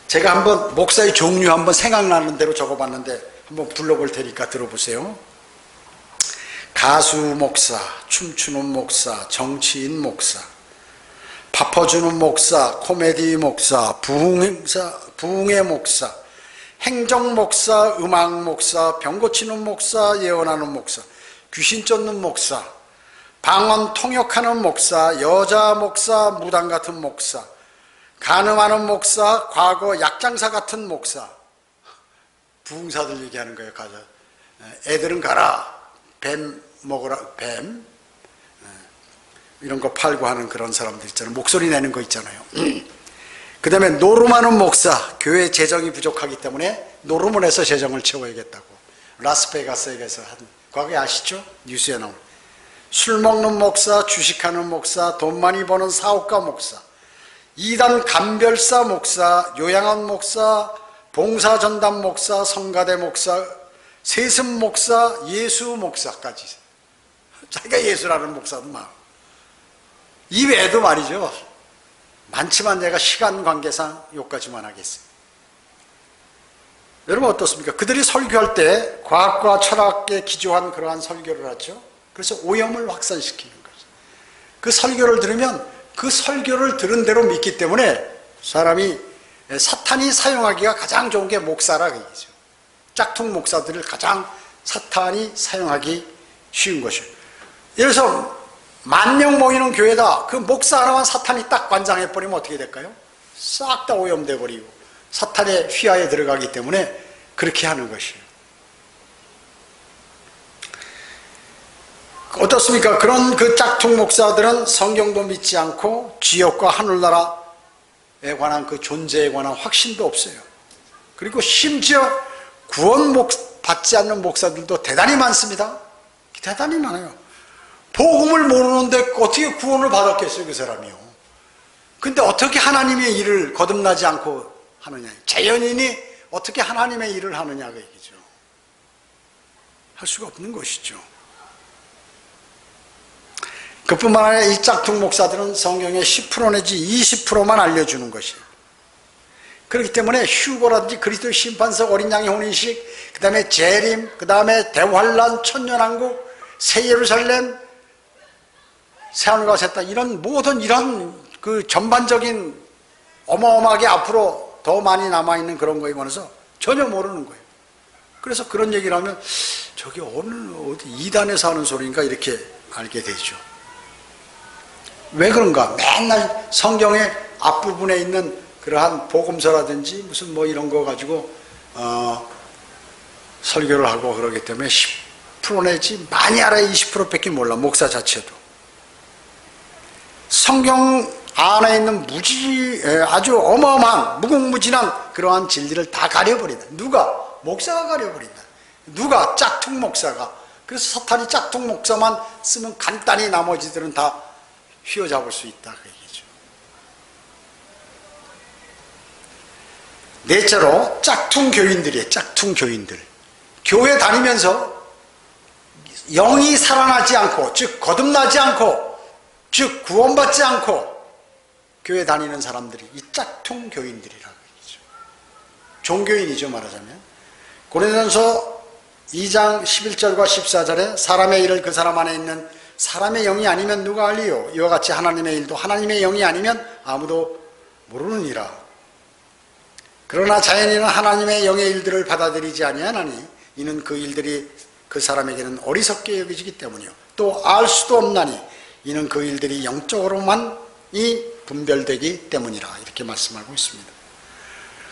제가 한번 목사의 종류 한번 생각나는 대로 적어봤는데 한번 불러볼 테니까 들어보세요. 가수 목사, 춤추는 목사, 정치인 목사, 밥퍼주는 목사, 코미디 목사, 부흥의 목사, 행정 목사, 음악 목사, 병 고치는 목사, 예언하는 목사, 귀신 쫓는 목사, 방언 통역하는 목사, 여자 목사, 무당 같은 목사, 간음하는 목사, 과거 약장사 같은 목사. 부흥사들 얘기하는 거예요. 가자. 애들은 가라. 뱀 먹으라. 뱀. 이런 거 팔고 하는 그런 사람들 있잖아요. 목소리 내는 거 있잖아요. 그 다음에 노름하는 목사. 교회 재정이 부족하기 때문에 노름을 해서 재정을 채워야겠다고. 라스베가스에서 한, 과거에 아시죠? 뉴스에 나온. 술 먹는 목사, 주식하는 목사, 돈 많이 버는 사업가 목사, 이단 감별사 목사, 요양원 목사, 봉사전담 목사, 성가대 목사, 세습 목사, 예수 목사까지. 자기가 예수라는 목사도 많아. 이 외에도 말이죠. 많지만 내가 시간 관계상 여기까지만 하겠어요. 여러분 어떻습니까? 그들이 설교할 때 과학과 철학에 기초한 그러한 설교를 하죠. 그래서 오염을 확산시키는 거죠. 그 설교를 들으면 그 설교를 들은 대로 믿기 때문에 사람이 사탄이 사용하기가 가장 좋은 게 목사라 그 얘기죠. 짝퉁 목사들을 가장 사탄이 사용하기 쉬운 것이에요. 예를 들어서 10,000명 모이는 교회다. 그 목사 하나만 사탄이 딱 관장해버리면 어떻게 될까요? 싹 다 오염돼 버리고 사탄의 휘하에 들어가기 때문에 그렇게 하는 것이에요. 어떻습니까? 그런 그 짝퉁 목사들은 성경도 믿지 않고 지옥과 하늘나라에 관한 그 존재에 관한 확신도 없어요. 그리고 심지어 구원 받지 않는 목사들도 대단히 많습니다. 대단히 많아요. 복음을 모르는데 어떻게 구원을 받았겠어요, 그 사람이요. 근데 어떻게 하나님의 일을 거듭나지 않고 하느냐. 자연인이 어떻게 하나님의 일을 하느냐가 얘기죠. 할 수가 없는 것이죠. 그뿐만 아니라 이 짝퉁 목사들은 성경의 10% 내지 20%만 알려주는 것이에요. 그렇기 때문에 휴거라든지 그리스도의 심판석, 어린 양의 혼인식, 그 다음에 재림, 그 다음에 대환란, 천년왕국, 새 예루살렘, 새하늘과 새 땅, 이런 모든 이런 그 전반적인 어마어마하게 앞으로 더 많이 남아있는 그런 거에 관해서 전혀 모르는 거예요. 그래서 그런 얘기를 하면 저게 어디 이단에서 하는 소리인가 이렇게 알게 되죠. 왜 그런가? 맨날 성경의 앞부분에 있는 그러한 복음서라든지 무슨 뭐 이런 거 가지고 설교를 하고 그러기 때문에 10% 내지 많이 알아야 20%밖에 몰라. 목사 자체도. 성경 안에 있는 아주 어마어마한 무궁무진한 그러한 진리를 다 가려버린다. 누가? 목사가 가려버린다. 누가? 짝퉁 목사가. 그래서 사탄이 짝퉁 목사만 쓰면 간단히 나머지들은 다 휘어잡을 수 있다 그 얘기죠. 넷째로 짝퉁 교인들이에요. 짝퉁 교인들. 교회 다니면서 영이 살아나지 않고, 즉 거듭나지 않고, 즉 구원받지 않고 교회 다니는 사람들이 이 짝퉁 교인들이라고 얘기죠. 종교인이죠, 말하자면. 고린도전서 2장 11절과 14절에 사람의 일을 그 사람 안에 있는 사람의 영이 아니면 누가 알리요? 이와 같이 하나님의 일도 하나님의 영이 아니면 아무도 모르느니라. 그러나 자연인은 하나님의 영의 일들을 받아들이지 아니하나니 이는 그 일들이 그 사람에게는 어리석게 여겨지기 때문이요. 또 알 수도 없나니 이는 그 일들이 영적으로만 분별되기 때문이라. 이렇게 말씀하고 있습니다.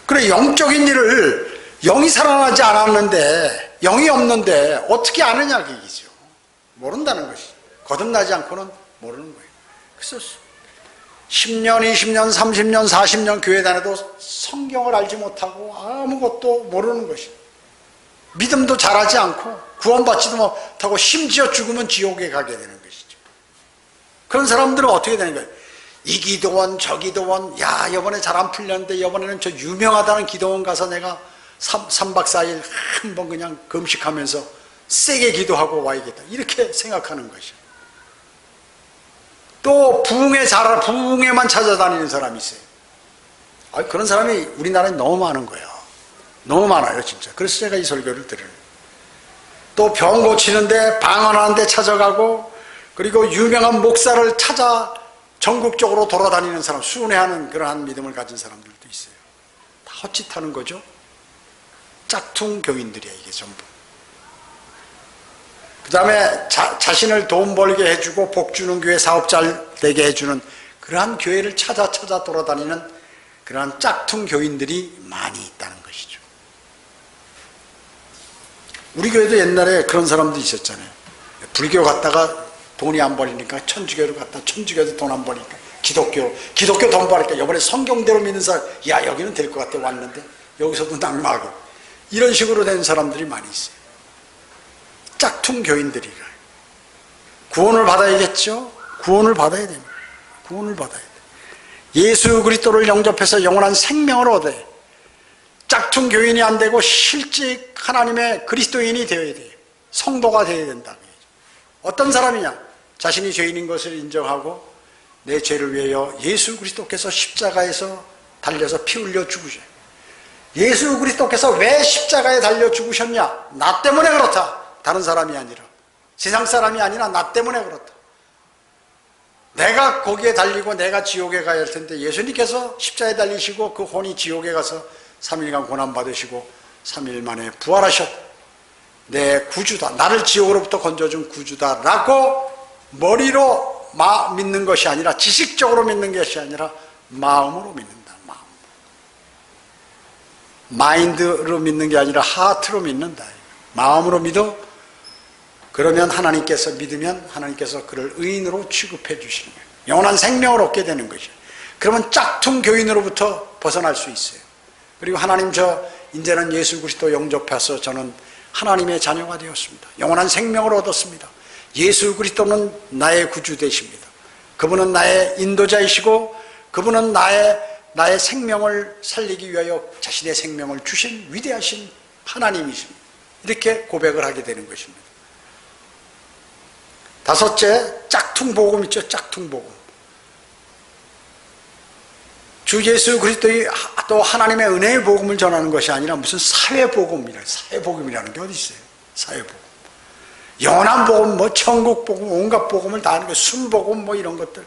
그래, 영적인 일을 영이 살아나지 않았는데, 영이 없는데 어떻게 아느냐 그 얘기죠. 모른다는 것이죠. 거듭나지 않고는 모르는 거예요. 그래서 10년, 20년, 30년, 40년 교회 다녀도 성경을 알지 못하고 아무것도 모르는 것이에요. 믿음도 잘하지 않고 구원받지도 못하고 심지어 죽으면 지옥에 가게 되는 것이죠. 그런 사람들은 어떻게 되는 거예요? 이 기도원, 저 기도원, 야, 이번에 잘 안 풀렸는데 이번에는 저 유명하다는 기도원 가서 내가 3박 4일 한번 그냥 금식하면서 세게 기도하고 와야겠다. 이렇게 생각하는 것이죠. 또 부흥회만 찾아다니는 사람이 있어요. 그런 사람이 우리나라에 너무 많은 거예요. 너무 많아요, 진짜. 그래서 제가 이 설교를 드려요. 또 병 고치는데 방언하는 데 찾아가고, 그리고 유명한 목사를 찾아 전국적으로 돌아다니는 사람, 순회하는 그러한 믿음을 가진 사람들도 있어요. 다 헛짓하는 거죠. 짝퉁 교인들이야, 이게 전부. 그 다음에 자신을 돈 벌게 해주고 복 주는 교회 사업자 되게 해주는 그러한 교회를 찾아 돌아다니는 그러한 짝퉁 교인들이 많이 있다는 것이죠. 우리 교회도 옛날에 그런 사람도 있었잖아요. 불교 갔다가 돈이 안 벌리니까 천주교로 갔다, 천주교도 돈 안 벌리니까 기독교 돈 벌니까 이번에 성경대로 믿는 사람, 야, 여기는 될 것 같아, 왔는데 여기서도 낙마하고, 이런 식으로 된 사람들이 많이 있어요. 짝퉁 교인들이라. 구원을 받아야겠죠? 구원을 받아야 됩니다. 구원을 받아야 돼. 예수 그리스도를 영접해서 영원한 생명을 얻어야 돼. 짝퉁 교인이 안 되고 실제 하나님의 그리스도인이 되어야 돼요. 성도가 되어야 된다. 어떤 사람이냐? 자신이 죄인인 것을 인정하고 내 죄를 위하여 예수 그리스도께서 십자가에서 달려서 피 흘려 죽으셔요. 예수 그리스도께서 왜 십자가에 달려 죽으셨냐? 나 때문에 그렇다. 다른 사람이 아니라, 세상 사람이 아니라 나 때문에 그렇다. 내가 거기에 달리고 내가 지옥에 가야 할 텐데 예수님께서 십자가에 달리시고 그 혼이 지옥에 가서 3일간 고난받으시고 3일 만에 부활하셨다. 내 구주다, 나를 지옥으로부터 건져준 구주다라고 머리로 믿는 것이 아니라, 지식적으로 믿는 것이 아니라 마음으로 믿는다. 마인드로 믿는 게 아니라 하트로 믿는다. 마음으로 믿어. 그러면 하나님께서, 믿으면 하나님께서 그를 의인으로 취급해 주시는 거예요. 영원한 생명을 얻게 되는 것이에요. 그러면 짝퉁 교인으로부터 벗어날 수 있어요. 그리고 하나님, 저 이제는 예수 그리스도 영접해서 저는 하나님의 자녀가 되었습니다. 영원한 생명을 얻었습니다. 예수 그리스도는 나의 구주 되십니다. 그분은 나의 인도자이시고 그분은 나의 생명을 살리기 위하여 자신의 생명을 주신 위대하신 하나님이십니다. 이렇게 고백을 하게 되는 것입니다. 다섯째, 짝퉁 복음 있죠. 짝퉁 복음. 주 예수 그리스도의 또 하나님의 은혜의 복음을 전하는 것이 아니라 무슨 사회복음이라는 게 어디 있어요? 사회복음. 영원한 복음, 뭐 천국 복음, 온갖 복음을 다 하는 거예요. 순복음 뭐 이런 것들.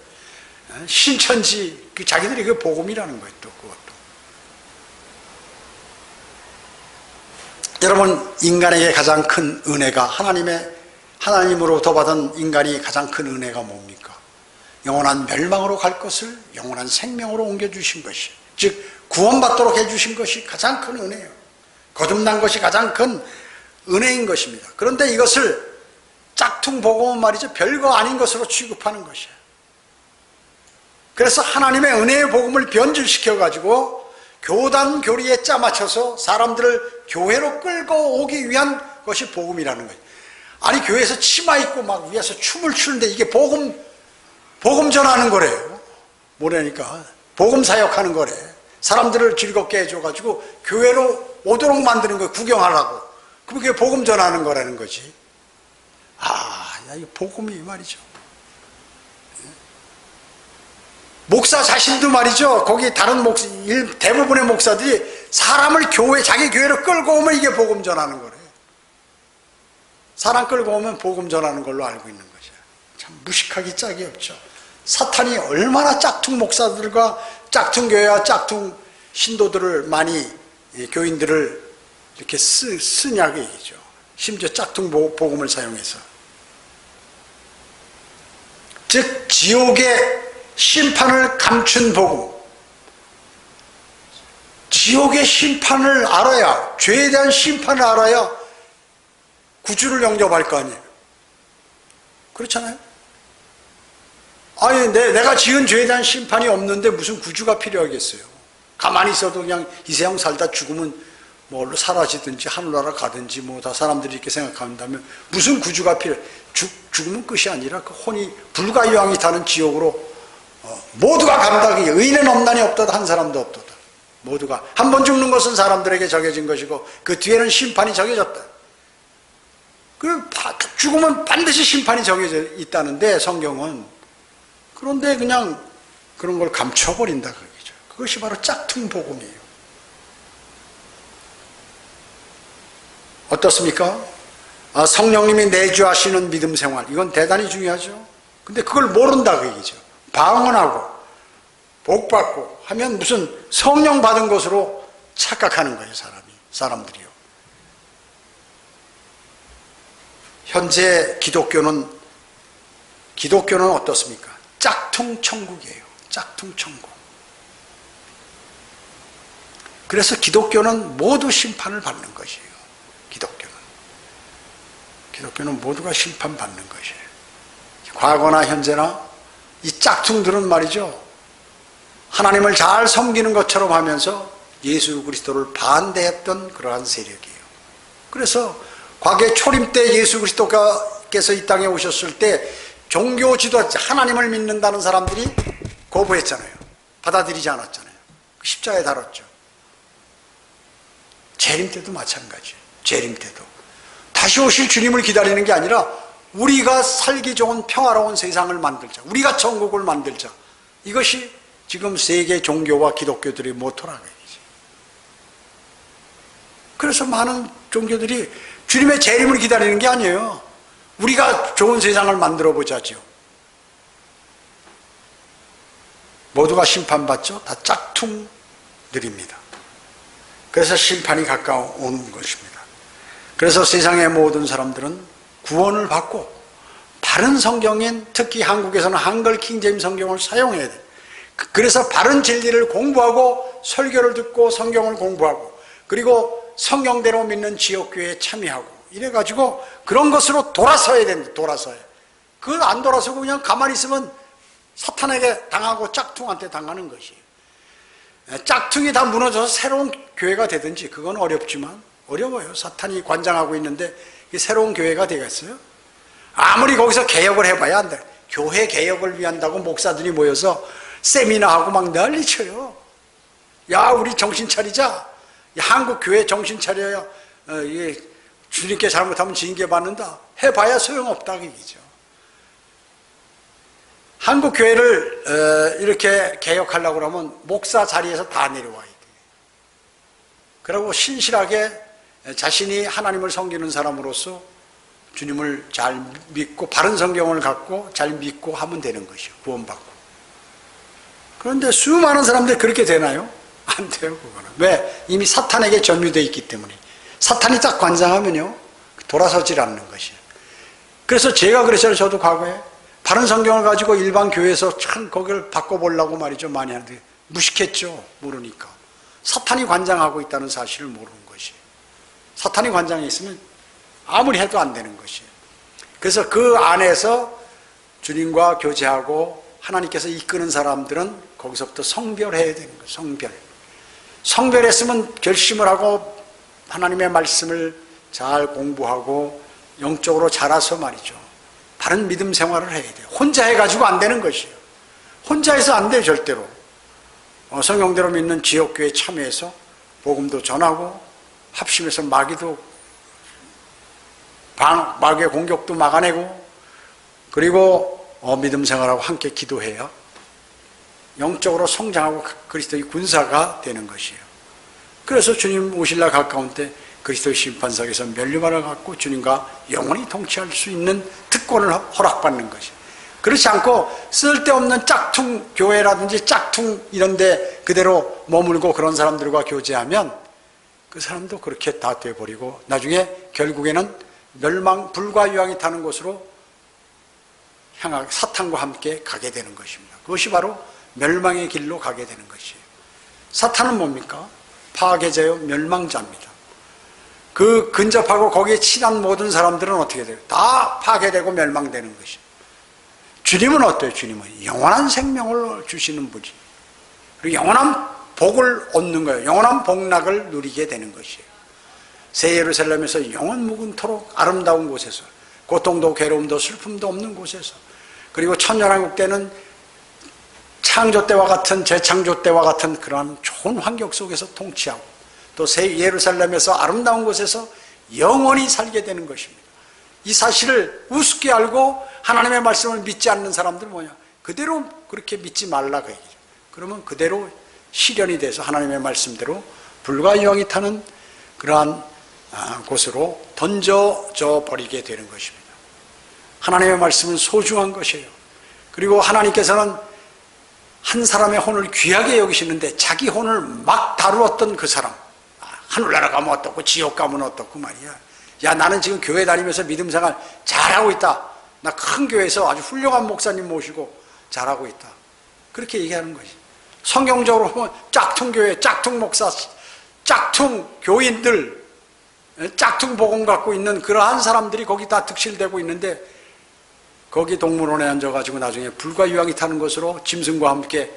신천지, 자기들이 그 복음이라는 거예요. 또 그것도. 여러분, 인간에게 가장 큰 은혜가, 하나님으로부터 받은 인간이 가장 큰 은혜가 뭡니까? 영원한 멸망으로 갈 것을 영원한 생명으로 옮겨주신 것이, 즉 구원받도록 해주신 것이 가장 큰 은혜예요. 거듭난 것이 가장 큰 은혜인 것입니다. 그런데 이것을 짝퉁 복음은 말이죠, 별거 아닌 것으로 취급하는 것이에요. 그래서 하나님의 은혜의 복음을 변질시켜가지고 교단 교리에 짜맞춰서 사람들을 교회로 끌고 오기 위한 것이 복음이라는 거예요. 아니, 교회에서 치마 입고 막 위에서 춤을 추는데 이게 복음 전하는 거래요. 뭐라니까? 복음 사역하는 거래. 사람들을 즐겁게 해줘가지고 교회로 오도록 만드는 거예요. 구경하라고. 그게 복음 전하는 거라는 거지. 이 복음이 말이죠. 목사 자신도 말이죠. 거기 다른 대부분의 목사들이 사람을 자기 교회로 끌고 오면 이게 복음 전하는 거래. 사람 끌고 오면 복음 전하는 걸로 알고 있는 거죠. 참 무식하기 짝이 없죠. 사탄이 얼마나 짝퉁 목사들과 짝퉁 교회와 짝퉁 신도들을 많이, 교인들을 이렇게 쓰냐고 얘기죠. 심지어 짝퉁 복음을 사용해서. 즉 지옥의 심판을 감춘 복음. 지옥의 심판을 알아야, 죄에 대한 심판을 알아야 구주를 영접할 거 아니에요. 그렇잖아요. 아니, 내가 지은 죄에 대한 심판이 없는데 무슨 구주가 필요하겠어요. 가만히 있어도 그냥 이 세상 살다 죽으면 뭘로 사라지든지 하늘나라 가든지 뭐 다 사람들이 이렇게 생각한다면 무슨 구주가 필요해. 죽으면 끝이 아니라 그 혼이 불가유황이 타는 지옥으로 모두가 감당이, 의인은 없나니 없도다, 한 사람도 없도다. 모두가 한 번 죽는 것은 사람들에게 정해진 것이고 그 뒤에는 심판이 정해졌다. 죽으면 반드시 심판이 정해져 있다는데 성경은. 그런데 그냥 그런 걸 감춰버린다 그거죠. 그것이 바로 짝퉁 복음이에요. 어떻습니까? 성령님이 내주하시는 믿음 생활, 이건 대단히 중요하죠. 근데 그걸 모른다 그 얘기죠. 방언하고 복받고 하면 무슨 성령 받은 것으로 착각하는 거예요. 사람들이요. 현재 기독교는 어떻습니까? 짝퉁 천국이에요. 짝퉁 천국. 그래서 기독교는 모두 심판을 받는 것이에요. 기독교는 모두가 심판받는 것이에요. 과거나 현재나 이 짝퉁들은 말이죠, 하나님을 잘 섬기는 것처럼 하면서 예수 그리스도를 반대했던 그러한 세력이에요. 그래서 과거의 초림 때 예수 그리스도께서 이 땅에 오셨을 때 종교 지도, 하나님을 믿는다는 사람들이 거부했잖아요. 받아들이지 않았잖아요. 십자가에 달았죠. 재림 때도 마찬가지예요. 재림 때도 다시 오실 주님을 기다리는 게 아니라 우리가 살기 좋은 평화로운 세상을 만들자, 우리가 천국을 만들자, 이것이 지금 세계 종교와 기독교들의 모토라는 얘기죠. 그래서 많은 종교들이 주님의 재림을 기다리는 게 아니에요. 우리가 좋은 세상을 만들어 보자죠. 모두가 심판받죠. 다 짝퉁들입니다. 그래서 심판이 가까운 것입니다. 그래서 세상의 모든 사람들은 구원을 받고 바른 성경인, 특히 한국에서는 한글 킹제임 성경을 사용해야 돼요. 그래서 바른 진리를 공부하고 설교를 듣고 성경을 공부하고 그리고 성경대로 믿는 지역교회에 참여하고 이래가지고 그런 것으로 돌아서야 됩니다. 돌아서야. 그걸 안 돌아서고 그냥 가만히 있으면 사탄에게 당하고 짝퉁한테 당하는 것이에요. 짝퉁이 다 무너져서 새로운 교회가 되든지 그건 어렵지만 어려워요. 사탄이 관장하고 있는데 새로운 교회가 되겠어요? 아무리 거기서 개혁을 해봐야 안 돼. 교회 개혁을 위한다고 목사들이 모여서 세미나하고 막 난리쳐요. 야, 우리 정신 차리자. 한국 교회 정신 차려야 주님께 잘못하면 징계 받는다. 해봐야 소용없다 그 얘기죠. 한국 교회를 이렇게 개혁하려고 그러면 목사 자리에서 다 내려와야 돼요. 그리고 신실하게 자신이 하나님을 섬기는 사람으로서 주님을 잘 믿고 바른 성경을 갖고 잘 믿고 하면 되는 것이요. 구원받고. 그런데 수많은 사람들이 그렇게 되나요? 안 돼요, 그거는. 왜? 이미 사탄에게 점유되어 있기 때문에. 사탄이 딱 관장하면요, 돌아서질 않는 것이에요. 그래서 제가 그랬잖아요. 저도 과거에 바른 성경을 가지고 일반 교회에서 참 거기를 바꿔보려고 말이죠. 많이 하는데 무식했죠. 모르니까. 사탄이 관장하고 있다는 사실을 모르는 것이에요. 사탄이 관장해 있으면 아무리 해도 안 되는 것이에요. 그래서 그 안에서 주님과 교제하고 하나님께서 이끄는 사람들은 거기서부터 성별해야 되는 거예요. 성별. 성별했으면 결심을 하고 하나님의 말씀을 잘 공부하고 영적으로 자라서 말이죠. 바른 믿음 생활을 해야 돼요. 혼자 해가지고 안 되는 것이에요. 혼자 해서 안 돼요, 절대로. 성경대로 믿는 지역교회에 참여해서 복음도 전하고 합심해서 마귀의 공격도 막아내고 그리고 믿음 생활하고 함께 기도해야 영적으로 성장하고 그리스도의 군사가 되는 것이에요. 그래서 주님 오실날 가까운 때 그리스도의 심판석에서 면류관을 갖고 주님과 영원히 통치할 수 있는 특권을 허락받는 것이에요. 그렇지 않고 쓸데없는 짝퉁 교회라든지 짝퉁 이런 데 그대로 머물고 그런 사람들과 교제하면 그 사람도 그렇게 다 돼버리고 나중에 결국에는 멸망, 불과 유황이 타는 곳으로 향하 사탄과 함께 가게 되는 것입니다. 그것이 바로 멸망의 길로 가게 되는 것이에요. 사탄은 뭡니까? 파괴자요, 멸망자입니다. 그 근접하고 거기에 친한 모든 사람들은 어떻게 돼요? 다 파괴되고 멸망되는 것이에요. 주님은 어때요? 주님은 영원한 생명을 주시는 분이 그리고 영원한 복을 얻는 거예요. 영원한 복락을 누리게 되는 것이에요. 새 예루살렘에서 영원 묵은토록 아름다운 곳에서 고통도 괴로움도 슬픔도 없는 곳에서 그리고 천년왕국 때는 창조 때와 같은 재창조 때와 같은 그러한 좋은 환경 속에서 통치하고 또 새 예루살렘에서 아름다운 곳에서 영원히 살게 되는 것입니다. 이 사실을 우습게 알고 하나님의 말씀을 믿지 않는 사람들은 뭐냐? 그대로 그렇게 믿지 말라 그 얘기죠. 그러면 그대로 실현이 돼서 하나님의 말씀대로 불과 유황이 타는 그러한 곳으로 던져져 버리게 되는 것입니다. 하나님의 말씀은 소중한 것이에요. 그리고 하나님께서는 한 사람의 혼을 귀하게 여기시는데 자기 혼을 막 다루었던 그 사람, 하늘나라 가면 어떻고 지옥 가면 어떻고 말이야. 야, 나는 지금 교회 다니면서 믿음 생활 잘하고 있다. 나 큰 교회에서 아주 훌륭한 목사님 모시고 잘하고 있다. 그렇게 얘기하는 것이. 성경적으로 보면 짝퉁 교회, 짝퉁 목사, 짝퉁 교인들, 짝퉁 복음 갖고 있는 그러한 사람들이 거기 다 득실되고 있는데 거기 동물원에 앉아가지고 나중에 불과 유황이 타는 것으로 짐승과 함께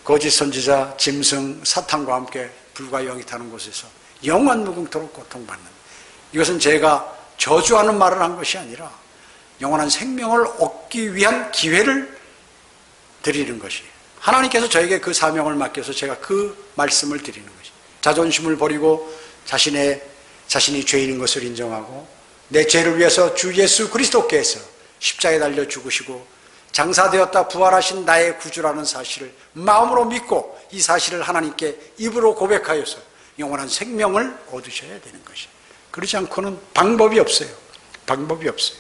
거짓 선지자, 짐승, 사탄과 함께 불과 유황이 타는 곳에서 영원 무궁토록 고통받는, 이것은 제가 저주하는 말을 한 것이 아니라 영원한 생명을 얻기 위한 기회를 드리는 것이에요. 하나님께서 저에게 그 사명을 맡겨서 제가 그 말씀을 드리는 것이에요. 자존심을 버리고 자신이 죄인인 것을 인정하고 내 죄를 위해서 주 예수 그리스도께서 십자가에 달려 죽으시고 장사되었다 부활하신 나의 구주라는 사실을 마음으로 믿고 이 사실을 하나님께 입으로 고백하여서 영원한 생명을 얻으셔야 되는 것이. 그렇지 않고는 방법이 없어요. 방법이 없어요.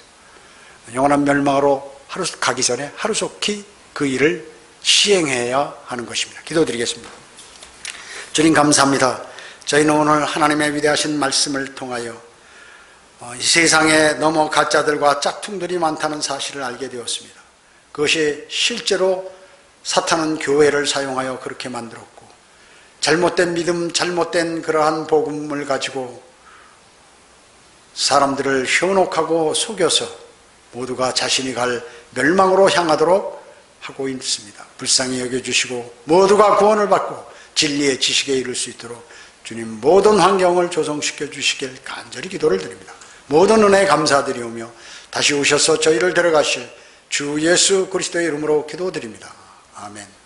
영원한 멸망으로 가기 전에 하루속히 그 일을 시행해야 하는 것입니다. 기도드리겠습니다. 주님 감사합니다. 저희는 오늘 하나님의 위대하신 말씀을 통하여 이 세상에 너무 가짜들과 짝퉁들이 많다는 사실을 알게 되었습니다. 그것이 실제로 사탄은 교회를 사용하여 그렇게 만들었고 잘못된 믿음, 잘못된 그러한 복음을 가지고 사람들을 현혹하고 속여서 모두가 자신이 갈 멸망으로 향하도록 하고 있습니다. 불쌍히 여겨주시고 모두가 구원을 받고 진리의 지식에 이를 수 있도록 주님 모든 환경을 조성시켜 주시길 간절히 기도를 드립니다. 모든 은혜에 감사드리오며 다시 오셔서 저희를 데려가실 주 예수 그리스도의 이름으로 기도드립니다. 아멘.